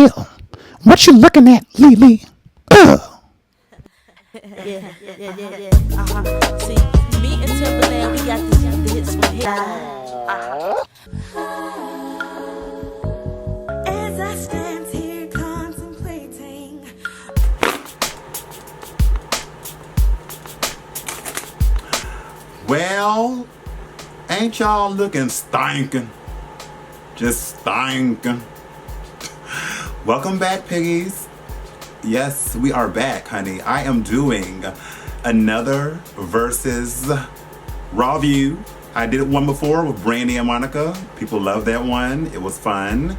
hell? What you looking at, Lily? Ugh. See, me and Timberland, we got the hits from here. As I stand here contemplating. Well, ain't y'all looking stinking? Just stinking. Welcome back, piggies. Yes, we are back, honey. I am doing another versus Rawview. I did one before with Brandy and Monica. People love that one. It was fun.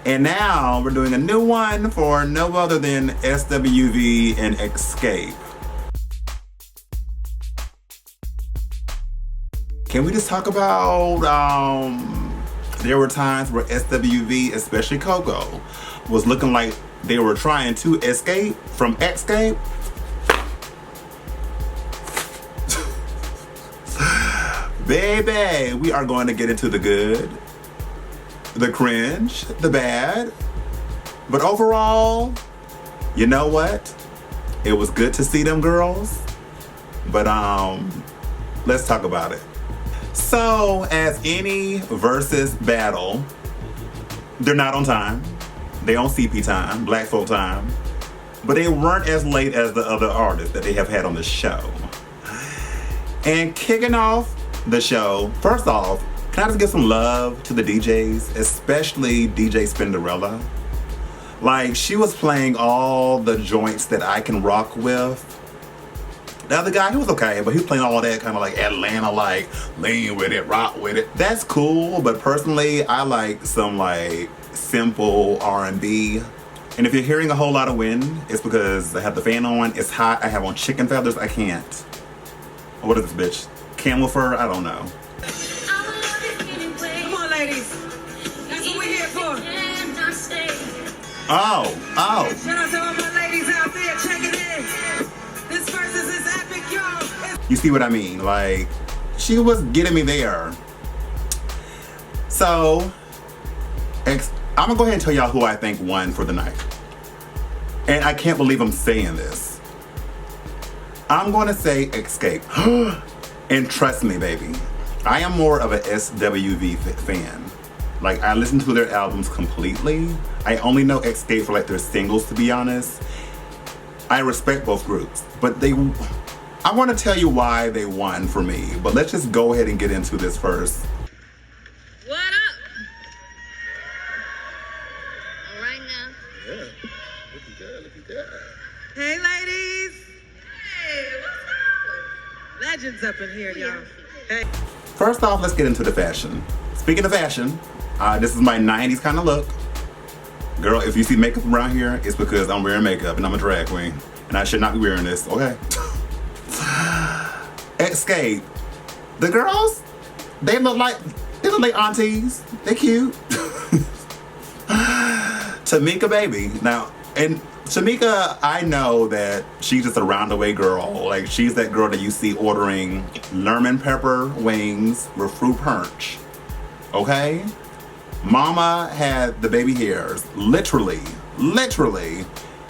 And now we're doing a new one for no other than SWV and Xscape. Can we just talk about, there were times where SWV, especially Coco, was looking like they were trying to escape from Xscape. Baby, we are going to get into the good, the cringe, the bad. But overall, you know what? It was good to see them girls. But let's talk about it. So, as any versus battle, they're not on time. They on CP time, black folk time. But they weren't as late as the other artists that they have had on the show. And kicking off the show, first off, can I just give some love to the DJs, especially DJ Spinderella? Like, she was playing all the joints that I can rock with. The other guy, he was okay, but he was playing all that kind of like Atlanta, like lean with it, rock with it. That's cool, but personally, I like some like simple R&B. And if you're hearing a whole lot of wind, it's because I have the fan on, it's hot, I have on chicken feathers, I can't. What is this bitch? Camel fur? I don't know. Come on, ladies. That's what we're here for. Oh. Shout out to all my ladies out there checking in. This versus is epic, y'all. You see what I mean? Like, she was getting me there. So, I'm gonna go ahead and tell y'all who I think won for the night. And I can't believe I'm saying this. I'm gonna say Xscape. And trust me, baby, I am more of a SWV fan. Like, I listen to their albums completely. I only know Xscape for like their singles, to be honest. I respect both groups, but I want to tell you why they won for me, but let's just go ahead and get into this first. What up? All right now. Yeah, looking good. Hey, ladies. Hey, what's up? Legends up in here, y'all. Hey. First off, let's get into the fashion. Speaking of fashion, this is my 90s kind of look. Girl, if you see makeup around here, it's because I'm wearing makeup and I'm a drag queen. And I should not be wearing this, okay? Xscape. The girls, they look like aunties. They cute. Tamika, baby. Now, and Tamika, I know that she's just a round-the-way girl. Like, she's that girl that you see ordering lemon pepper wings with fruit punch. Okay? Mama had the baby hairs, literally,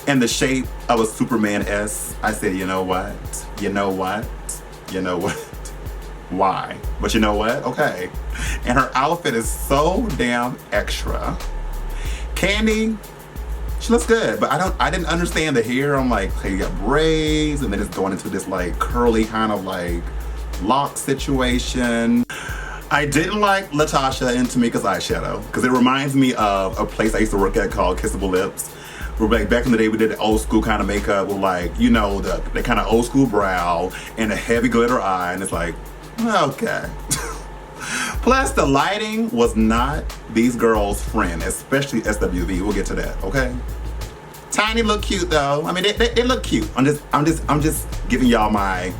in the shape of a Superman S. I said, you know what? Why? But you know what? Okay. And her outfit is so damn extra. Candy, she looks good, but I didn't understand the hair. I'm like, okay, you got braids, and then it's going into this like curly kind of like lock situation. I didn't like Latasha and Tamika's eyeshadow because it reminds me of a place I used to work at called Kissable Lips. Where like back in the day we did the old school kind of makeup with like, you know, the kind of old school brow and a heavy glitter eye, and it's like, okay. Plus the lighting was not these girls' friend, especially SWV. We'll get to that, okay? Tiny look cute though. I mean they look cute. I'm just giving y'all my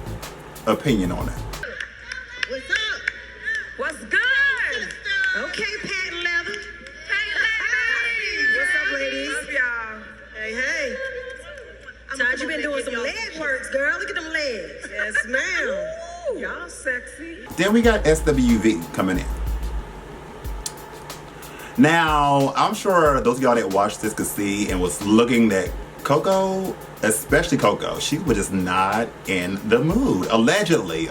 opinion on it. What's up? What's good? Okay, patent leather. Hey, what's up, ladies? Love y'all. Hey. Todd, you been doing some leg works, girl. Look at them legs. Yes, ma'am. Y'all sexy. Then we got SWV coming in. Now, I'm sure those of y'all that watched this could see and was looking that Coco, especially Coco, she was just not in the mood. Allegedly.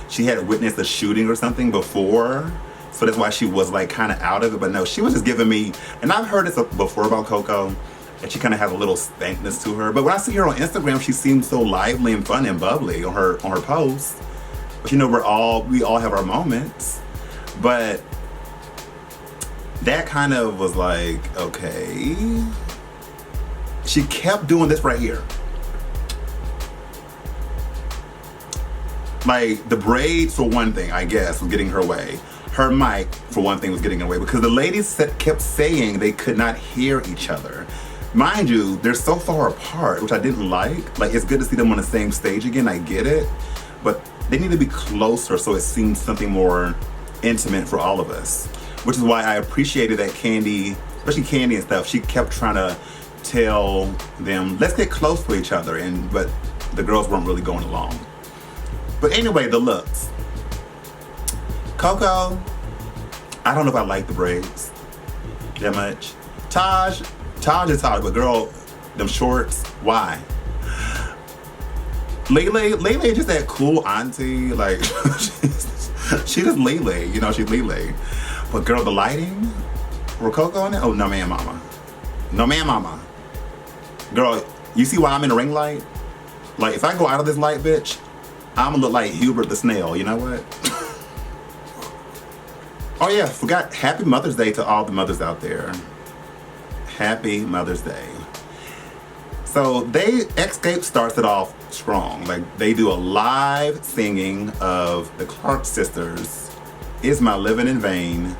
She had witnessed a shooting or something before, so that's why she was like kind of out of it. But no, she was just giving me, and I've heard this before about Coco, that she kind of has a little spankness to her. But when I see her on Instagram, she seems so lively and fun and bubbly on her posts. But you know, we all have our moments. But that kind of was like, okay. She kept doing this right here. Like, the braids, for one thing, I guess, was getting her way. Her mic, for one thing, was getting her way. Because the ladies kept saying they could not hear each other. Mind you, they're so far apart, which I didn't like. Like, it's good to see them on the same stage again, I get it. But they need to be closer so it seems something more intimate for all of us. Which is why I appreciated that Candy, especially Candy and stuff, she kept trying to tell them, let's get close to each other. But the girls weren't really going along. But anyway, the looks. Coco, I don't know if I like the braids that much. Taj is Taj, but girl, them shorts, why? Lele is just that cool auntie, like, she's just Lele, you know, she's Lele. But girl, the lighting, were Coco in it? Oh, no man, mama. No man, mama. Girl, you see why I'm in the ring light? Like, if I go out of this light, bitch, I'm gonna look like Hubert the snail, you know what? Oh yeah, forgot, happy Mother's Day to all the mothers out there. Happy Mother's Day. So Xscape starts it off strong. Like, they do a live singing of the Clark sisters, Is My Living in Vain?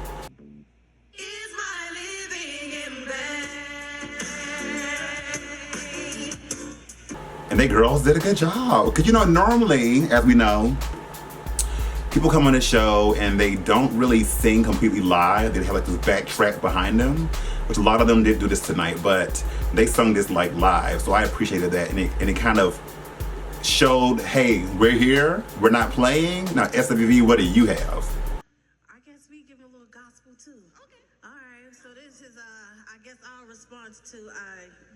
Is my living in vain? And they girls did a good job. Because, you know, normally, as we know, people come on the show and they don't really sing completely live. They have like this backtrack behind them, which a lot of them did do this tonight, but they sung this like live. So I appreciated that. And it kind of showed, hey, we're here, we're not playing. Now, SWV, what do you have? I guess we give a little gospel too. Okay. All right. So this is I guess our response to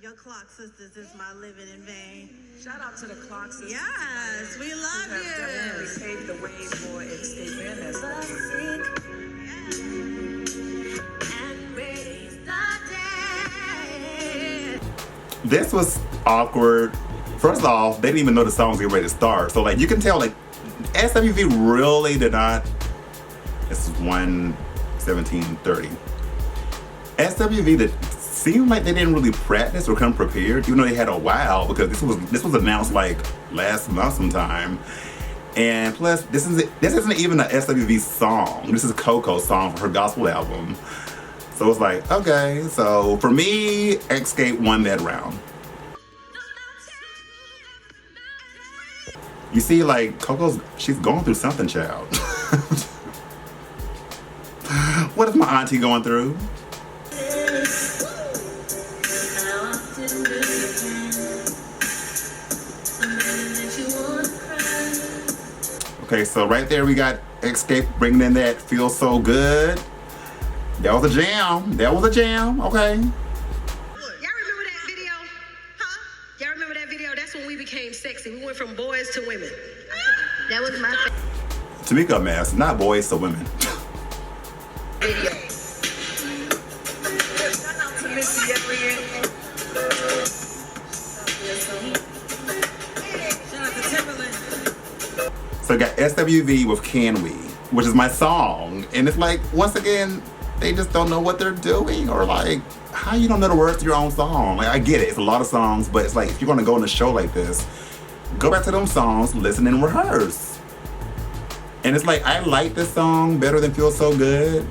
your Clock sisters, Is My Living in Vain. Shout out to the Clock sisters. Yes, we love who have definitely you. paved the way for Xscape and SWV. This was awkward. First off, they didn't even know the song was getting ready to start. So like, you can tell like SWV really did not. This is 1:17:30. SWV that seemed like they didn't really practice or come prepared, even though they had a while, because this was announced like last month sometime. And plus, this isn't even an SWV song. This is Coco's song for her gospel album. So it's like, okay. So for me, Xscape won that round. You see, like, she's going through something, child. What is my auntie going through? Okay, so right there we got Xscape bringing in that Feel So Good. That was a jam. Okay. Y'all remember that video? Huh? Y'all remember that video? That's when we became sexy. We went from boys to women. That was my Tamika Mass, not boys to women. video. Shout out to Missy Elliott. Shout out to Timberland. So I got SWV with Can We, which is my song. And it's like, once again, they just don't know what they're doing, or like, how you don't know the words to your own song? Like, I get it, it's a lot of songs, but it's like, if you're gonna go on a show like this, go back to them songs, listen and rehearse. And it's like, I like this song better than Feel So Good,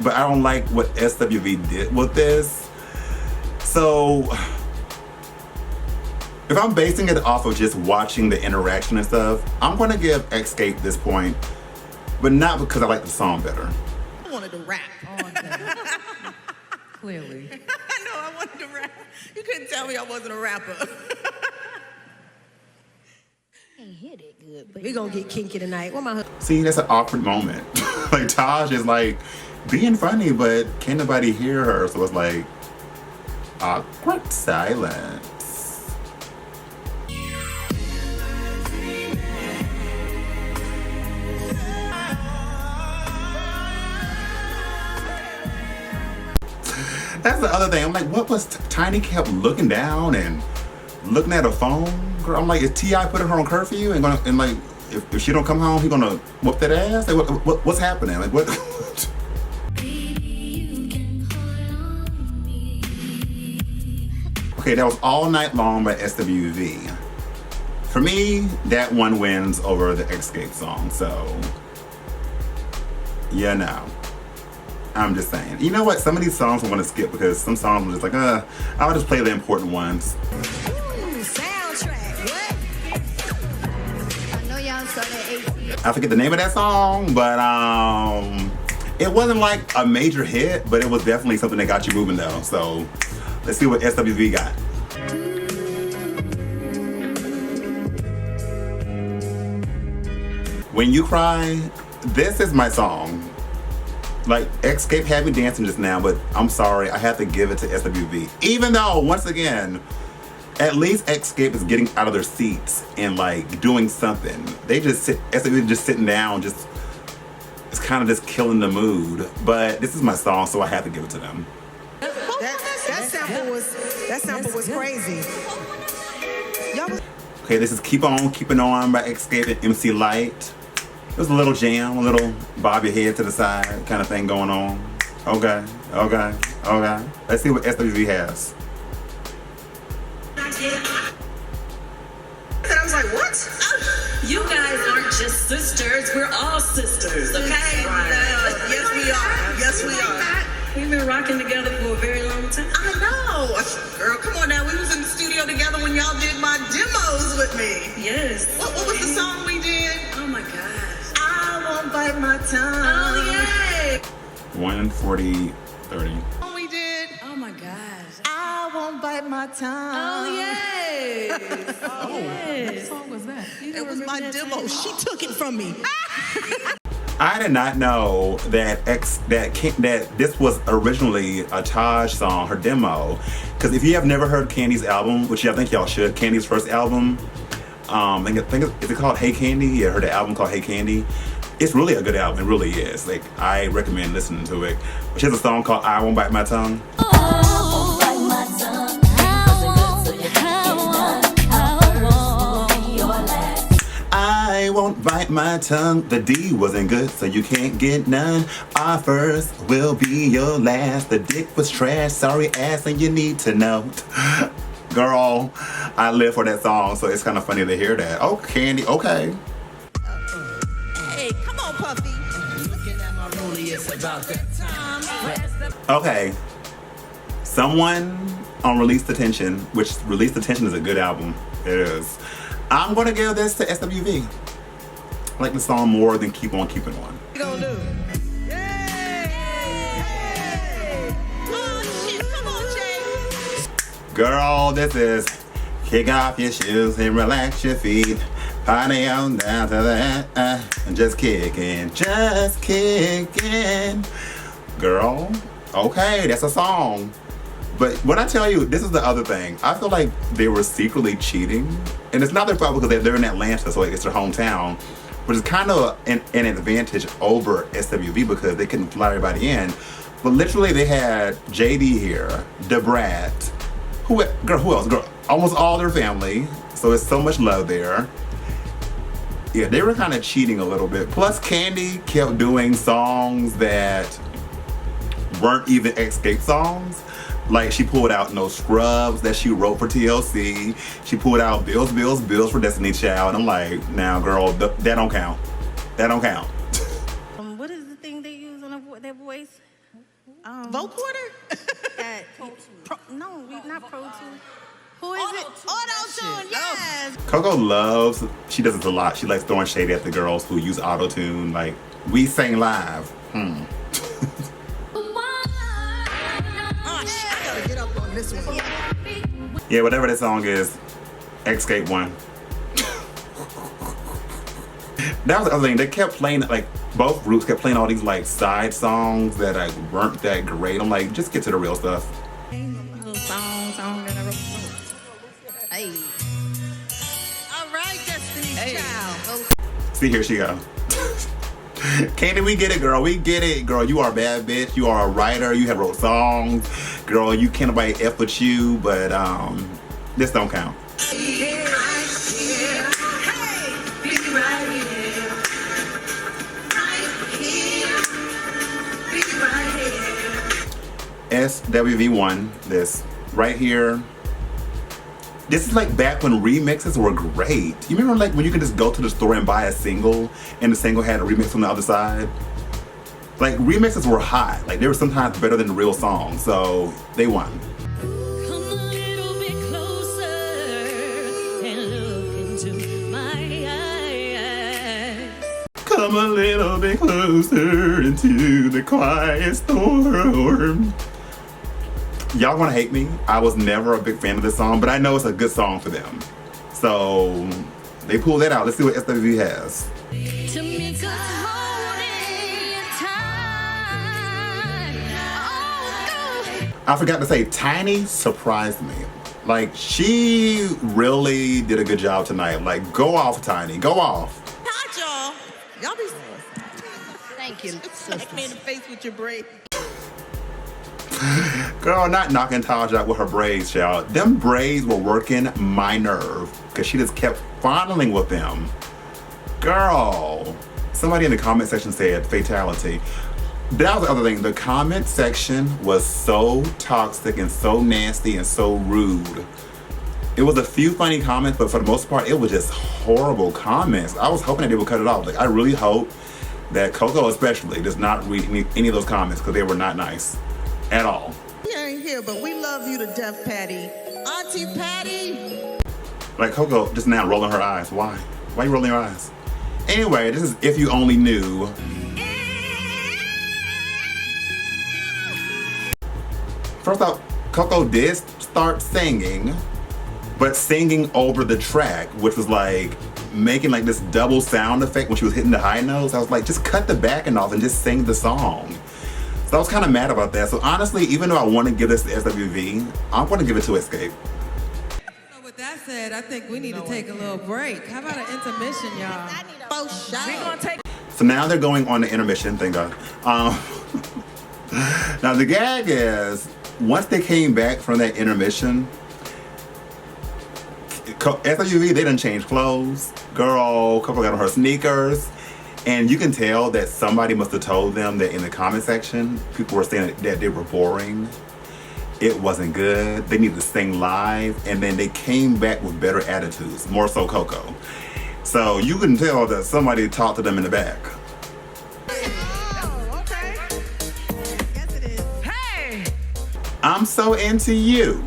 but I don't like what SWV did with this. So, if I'm basing it off of just watching the interaction and stuff, I'm gonna give Xscape this point, but not because I like the song better. I wanted to rap. Clearly. I know I wanted to rap. You couldn't tell me I wasn't a rapper. Ain't hit it good, but We gonna get kinky tonight. What my See, that's an awkward moment. Like, Taj is like being funny, but can't nobody hear her, so it's like awkward silence. That's the other thing. I'm like, what was Tiny kept looking down and looking at her phone? Girl, I'm like, is T.I. putting her on curfew and gonna, and like, if she don't come home, he gonna whoop that ass? Like, what's happening? Like, what? Okay, that was All Night Long by SWV. For me, that one wins over the Xscape song. So, yeah, no. I'm just saying. You know what? Some of these songs I want to skip because some songs are just like, I'll just play the important ones. Soundtrack, what? I know y'all saw that 18. I forget the name of that song, but it wasn't like a major hit, but it was definitely something that got you moving though. So let's see what SWV got. When You Cry, this is my song. Like, Xscape had me dancing just now, but I'm sorry, I have to give it to SWV. Even though, once again, at least Xscape is getting out of their seats and like doing something. They just SWV just sitting down, just, it's kind of just killing the mood. But this is my song, so I have to give it to them. That sample was crazy. Y'all was Okay, this is Keep On Keeping On by Xscape and MC Light. It was a little jam, a little bob your head to the side kind of thing going on. Okay. Let's see what SWV has. and I was like, what? You guys aren't just sisters, we're all sisters, okay? Yes, we are. Yes, we are. We've been rocking together for a very long time. I know. Girl, come on now. We was in the studio together when y'all did my demos with me. Yes. What was the song we did? Oh my gosh. I won't bite my tongue. Oh, yay. 1:40, 30. We did. Oh my gosh. I won't bite my tongue. Oh, yay. Oh, yes. what song was that? It was my demo. She took it from me. I did not know that this was originally a Taj song, her demo. Because if you have never heard Candy's album, which I think y'all should, Candy's first album, I think is it called Hey Candy? Yeah, her album called Hey Candy. It's really a good album. It really is. Like, I recommend listening to it. She has a song called I Won't Bite My Tongue. I won't bite my tongue. The D wasn't good, so you can't get none. Our first will be your last. The dick was trash, sorry ass, and you need to know. Girl, I live for that song, so it's kind of funny to hear that. Oh, Candy, okay. Hey, come on, Puffy. Okay. Someone on Release the Tension, which Release the Tension is a good album. It is. I'm gonna give this to SWV. I like the song more than Keep On Keeping On. What you gonna do? Yay! Oh shit, come on, Jay. Girl, this is kick off your shoes and relax your feet. Party on down to the and just kicking. Girl, okay, that's a song. But when I tell you, this is the other thing. I feel like they were secretly cheating. And it's not their fault because they're in Atlanta, so it's their hometown. But it's kind of an advantage over SWV because they couldn't fly everybody in. But literally they had JD here, DeBrat, who else? Girl, almost all their family. So it's so much love there. Yeah, they were kind of cheating a little bit. Plus Candy kept doing songs that weren't even Xscape songs. Like, she pulled out No Scrubs that she wrote for TLC. She pulled out Bills, Bills, Bills for Destiny Child. I'm like, now, girl, that don't count. That don't count. What is the thing they use on their voice? Vocoder? Not Pro Tools. Who is it? Auto-tune, yes. Coco loves, she does this a lot. She likes throwing shade at the girls who use auto-tune. Like, we sing live. Oh, shit, I gotta get up on this one. Yeah, whatever that song is, Xscape won. That was the other thing. They kept playing it like both groups kept playing all these like side songs that like weren't that great. I'm like, just get to the real stuff. Little song that I wrote. Hey. All right, Destiny's Child. See, here she go. Candy, we get it, girl. We get it, girl. You are a bad bitch. You are a writer. You have wrote songs, girl. You can't nobody F with you, but this don't count. SWV1, this right here. This is like back when remixes were great. You remember like when you could just go to the store and buy a single and the single had a remix on the other side? Like remixes were hot. Like they were sometimes better than the real song, so they won. Come a little bit closer and look into my eyes. Come a little bit closer into the quiet storm. Y'all wanna hate me? I was never a big fan of this song, but I know it's a good song for them. So they pulled that out. Let's see what SWV has. To make us hold it tight. Oh, I forgot to say, Tiny surprised me. Like, she really did a good job tonight. Like, go off, Tiny, go off. Hot, y'all. Y'all be Thank you, smack me in the face with your braid. Girl, not knocking Taj out with her braids, child. Them braids were working my nerve because she just kept fondling with them. Girl, somebody in the comment section said fatality. That was the other thing. The comment section was so toxic and so nasty and so rude. It was a few funny comments, but for the most part, it was just horrible comments. I was hoping that they would cut it off. Like, I really hope that Coco especially does not read any of those comments because they were not nice. At all. We ain't here, but we love you to death, Patty. Auntie Patty. Like Coco just now rolling her eyes. Why? Why are you rolling your eyes? Anyway, this is If You Only Knew. First off, Coco did start singing, but singing over the track, which was like making like this double sound effect when she was hitting the high notes. I was like, just cut the backing off and just sing the song. So I was kind of mad about that. So honestly, even though I want to give this to SWV, I'm going to give it to Xscape. So with that said, I think we need to take a little break. How about an intermission, y'all? Oh, shut up. So now they're going on the intermission, thank God. Now the gag is, once they came back from that intermission, SWV, they done changed clothes. Girl, Coco got on her sneakers. And you can tell that somebody must have told them that in the comment section, people were saying that they were boring. It wasn't good. They needed to sing live. And then they came back with better attitudes, more so Coco. So you can tell that somebody talked to them in the back. Oh, okay. Yes, it is. Hey! I'm so into you.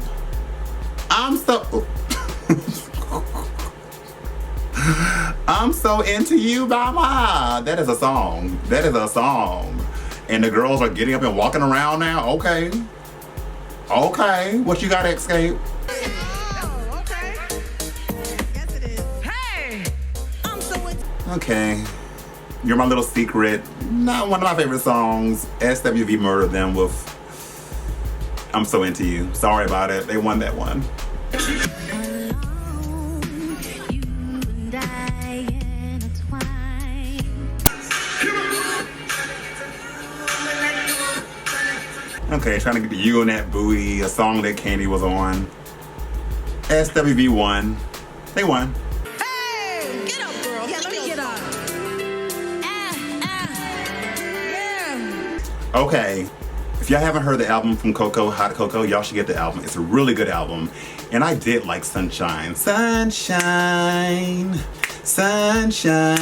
I'm so into you, mama. That is a song. That is a song. And the girls are getting up and walking around now. Okay. Okay. What you got, Xscape? Oh, okay. Yes, it is. Hey! I'm so into. Okay. You're My Little Secret. Not one of my favorite songs. SWV murdered them with I'm So Into You. Sorry about it. They won that one. Okay, trying to get You and That Booty, a song that Candy was on. SWV won. They won. Hey! Get up, girl. Yeah, let me get up. Yeah. Okay, if y'all haven't heard the album from Coco, Hot Coco, y'all should get the album. It's a really good album. And I did like Sunshine. Sunshine, sunshine,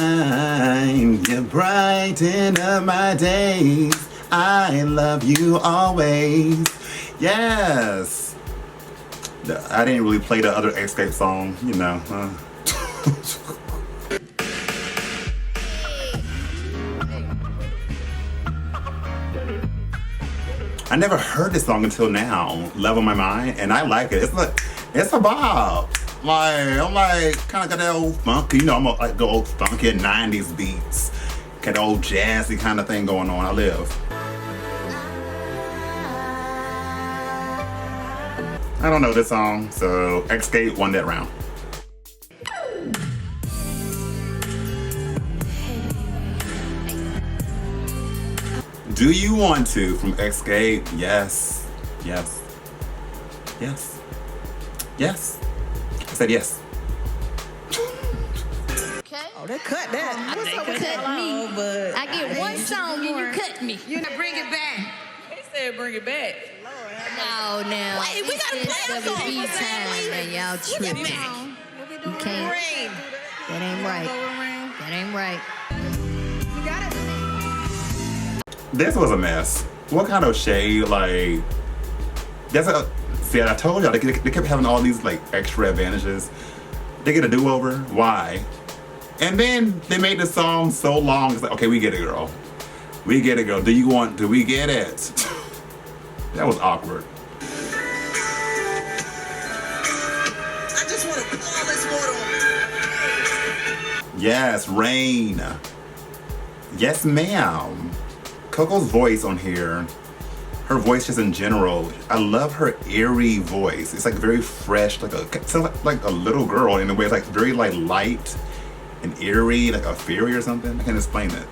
you brighten up my days. I love you always. Yes. I didn't really play the other Xscape song, you know. I never heard this song until now, Love on My Mind, and I like it. It's a bop. Like, I'm like, kind of got that old funky, you know, I'm like go old funky 90s beats. Got old jazzy kind of thing going on. I live. I don't know this song, so Xscape won that round. Do You Want To from Xscape? Yes. Yes. Yes. Yes. I said yes. Oh, they cut that. What's up with that? Cut me. But I get one song and you cut me. you not bring it back. He said bring it back. No, now. Wait, we gotta play a song. WB time and y'all tripping. You can't. Rain. That ain't right. That ain't right. You got it? This was a mess. What kind of shade? Like, that's a. See, I told y'all they kept having all these like extra advantages. They get a do-over. Why? And then they made the song so long. It's like, okay, we get it, girl. We get it, girl. Do we get it? That was awkward. I just want to pour all this water on. Yes, Rain. Yes, ma'am. Coco's voice on here, her voice just in general, I love her eerie voice. It's like very fresh, like like a little girl in a way. It's like very like light and eerie, like a fairy or something. I can't explain it.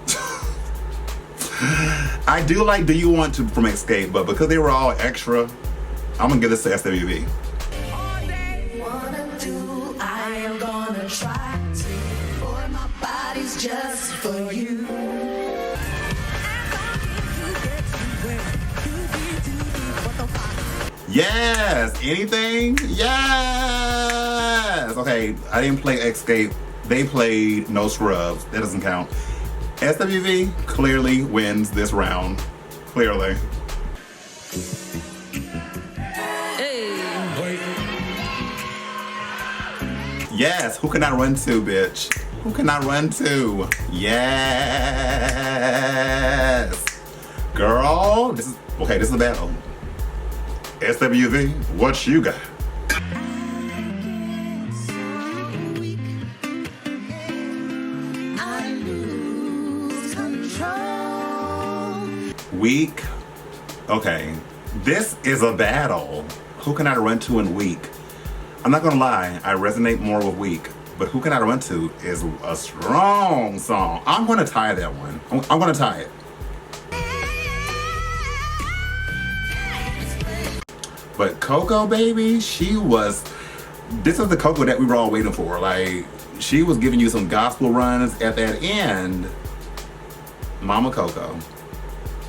I do like Do You Want To from Xscape, but because they were all extra, I'm gonna give this to SWV. I am gonna try to. Boy, my body's just for you. Yes! Anything? Yes! Okay, I didn't play Xscape. They played No Scrubs. That doesn't count. SWV clearly wins this round. Clearly. Yes, who can I run to, bitch? Who can I run to? Yes! Girl, this is a battle. SWV, what you got? Weak. Okay, this is a battle. Who can I run to in Weak? I'm not gonna lie, I resonate more with Weak, but Who Can I Run To is a strong song. I'm gonna tie that one. I'm gonna tie it. But Coco, baby, this is the Coco that we were all waiting for. Like, she was giving you some gospel runs at that end. Mama Coco.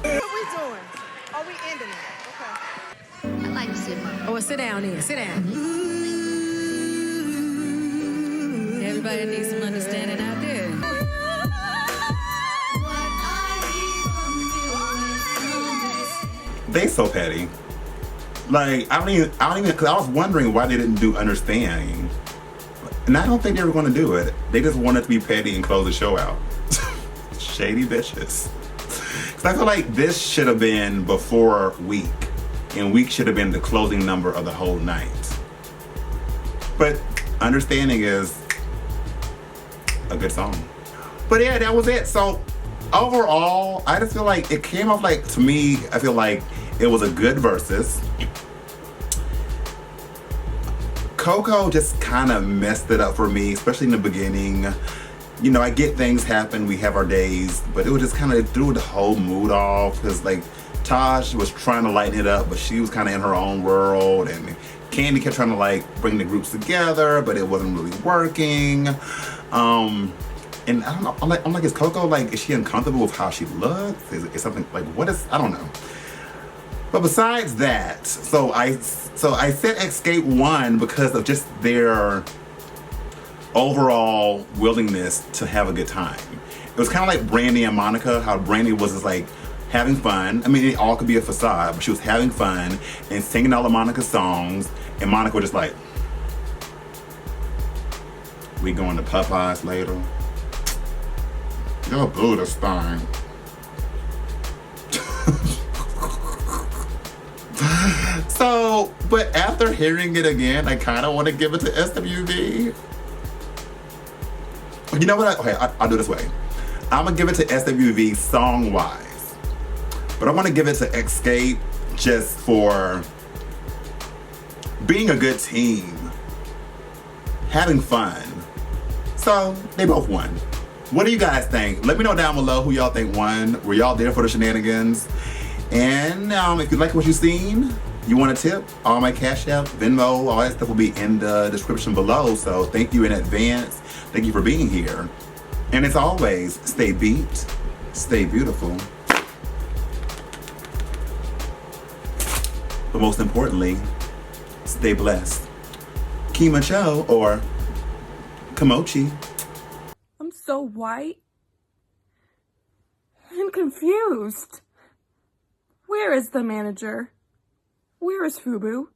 What we doing? Are we ending it? Okay. I like to sit, Mama. Oh, sit down then. Sit down. Everybody needs some understanding out there. They so petty. Like, I don't even, cause I was wondering why they didn't do Understanding. And I don't think they were gonna do it. They just wanted to be petty and close the show out. Shady bitches. Cause I feel like this should have been before Week. And Week should have been the closing number of the whole night. But Understanding is a good song. But yeah, that was it. So overall, I just feel like it came off like, to me, I feel like it was a good versus. Coco just kind of messed it up for me, especially in the beginning. You know, I get things happen, we have our days, but it was just kind of threw the whole mood off. Because like Taj was trying to lighten it up, but she was kind of in her own world, and Candy kept trying to like bring the groups together, but it wasn't really working. And I don't know, I'm like, is Coco, like, is she uncomfortable with how she looks? Is something like, what is, I don't know. But besides that, so I said Xscape won because of just their overall willingness to have a good time. It was kind of like Brandy and Monica, how Brandy was just like having fun. I mean, it all could be a facade, but she was having fun and singing all of Monica's songs, and Monica was just like, we going to Popeyes later? Your Buddha thing. So, but after hearing it again, I kind of want to give it to SWV. You know what? I'll do it this way. I'm gonna give it to SWV song-wise, but I want to give it to Xscape just for being a good team, having fun. So they both won. What do you guys think? Let me know down below who y'all think won. Were y'all there for the shenanigans? And if you like what you've seen, you want a tip, all my Cash App, Venmo, all that stuff will be in the description below. So thank you in advance. Thank you for being here. And as always, stay beat, stay beautiful. But most importantly, stay blessed. Kima Cho or Kamochi. I'm so white and confused. Where is the manager? Where is Fubu?